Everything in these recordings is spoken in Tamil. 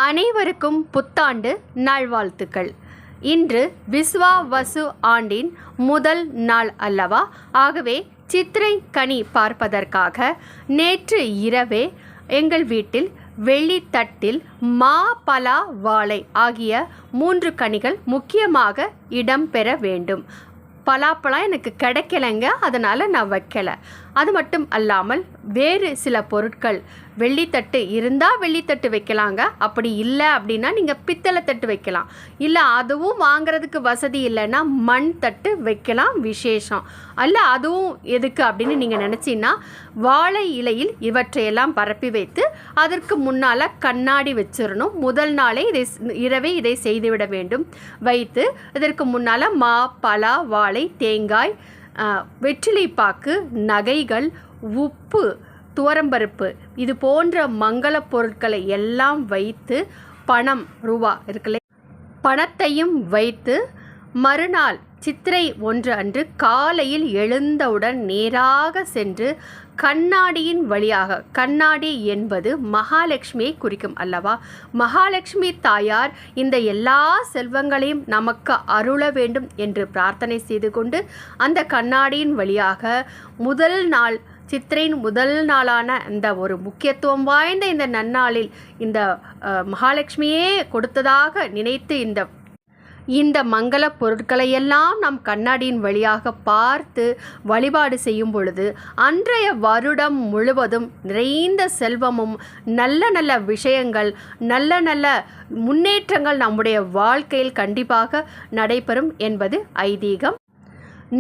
அனைவருக்கும் புத்தாண்டு நல்வாழ்த்துக்கள். இன்று விஸ்வாவசு ஆண்டின் முதல் நாள் அல்லவா? ஆகவே சித்திரை கனி பார்ப்பதற்காக நேற்று இரவே எங்கள் வீட்டில் வெள்ளித்தட்டில் மா, பலா, வாழை ஆகிய 3 கனிகள் முக்கியமாக இடம்பெற வேண்டும். பலாப்பழம் எனக்கு கிடைக்கலைங்க, அதனால் நான் வைக்கலை. அது மட்டும் அல்லாமல் வேறு சில பொருட்கள், வெள்ளித்தட்டு இருந்தால் வெள்ளித்தட்டு வைக்கலாங்க, அப்படி இல்லை அப்படின்னா நீங்கள் பித்தளை தட்டு வைக்கலாம். இல்லை அதுவும் வாங்கிறதுக்கு வசதி இல்லைன்னா மண் தட்டு வைக்கலாம், விசேஷம். அல்ல அதுவும் எதுக்கு அப்படின்னு நீங்கள் நினச்சின்னா வாழை இலையில் இவற்றையெல்லாம் பரப்பி வைத்து அதற்கு முன்னால் கண்ணாடி வச்சிடணும். முதல் நாளே இரவே இதை செய்துவிட வேண்டும். வைத்து இதற்கு முன்னால் மா, பலா, வாழை, தேங்காய், வெற்றிலைப்பாக்கு, நகைகள், உப்பு, துவரம்பருப்பு இது போன்ற மங்கள பொருட்களை எல்லாம் வைத்து பணம் ரூபா இருக்குல்ல, பணத்தையும் வைத்து மறுநாள் சித்திரை 1 அன்று காலையில் எழுந்தவுடன் நேராக சென்று கண்ணாடியின் வழியாக, கண்ணாடி என்பது மகாலட்சுமியை குறிக்கும் அல்லவா? மகாலட்சுமி தாயார் இந்த எல்லா செல்வங்களையும் நமக்கு அருள வேண்டும் என்று பிரார்த்தனை செய்து கொண்டு அந்த கண்ணாடியின் வழியாக முதல் நாள், சித்திரையின் முதல் நாளான இந்த ஒரு முக்கியத்துவம் வாய்ந்த இந்த நன்னாளில் இந்த மகாலட்சுமியே கொடுத்ததாக நினைத்து இந்த மங்கள பொருட்களையெல்லாம் நாம் கண்ணாடியின் வழியாக பார்த்து வழிபாடு செய்யும் பொழுது அன்றைய வருடம் முழுவதும் நிறைந்த செல்வமும் நல்ல நல்ல விஷயங்கள், நல்ல நல்ல முன்னேற்றங்கள் நம்முடைய வாழ்க்கையில் கண்டிப்பாக நடைபெறும் என்பது ஐதீகம்.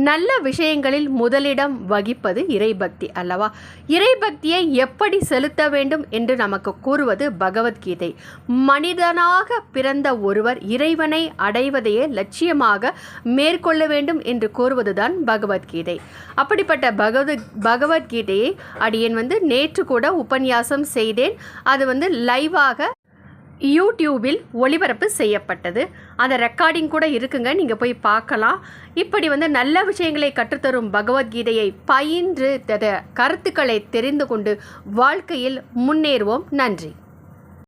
நல்ல விஷயங்களில் முதலிடம் வகிப்பது இறைபக்தி அல்லவா? இறைபக்தியை எப்படி செலுத்த வேண்டும் என்று நமக்கு கூறுவது பகவத்கீதை. மனிதனாக பிறந்த ஒருவர் இறைவனை அடைவதையே லட்சியமாக மேற்கொள்ள வேண்டும் என்று கூறுவதுதான் பகவத்கீதை. அப்படிப்பட்ட பகவத்கீதையை அடியேன் நேற்று கூட உபன்யாசம் செய்தேன். அது லைவாக யூடியூபில் ஒளிபரப்பு செய்யப்பட்டது. அந்த ரெக்கார்டிங் கூட இருக்குங்க, நீங்கள் போய் பார்க்கலாம். இப்படி நல்ல விஷயங்களை கற்றுத்தரும் பகவத்கீதையை பயின்று கருத்துக்களை தெரிந்து கொண்டு வாழ்க்கையில் முன்னேறுவோம். நன்றி.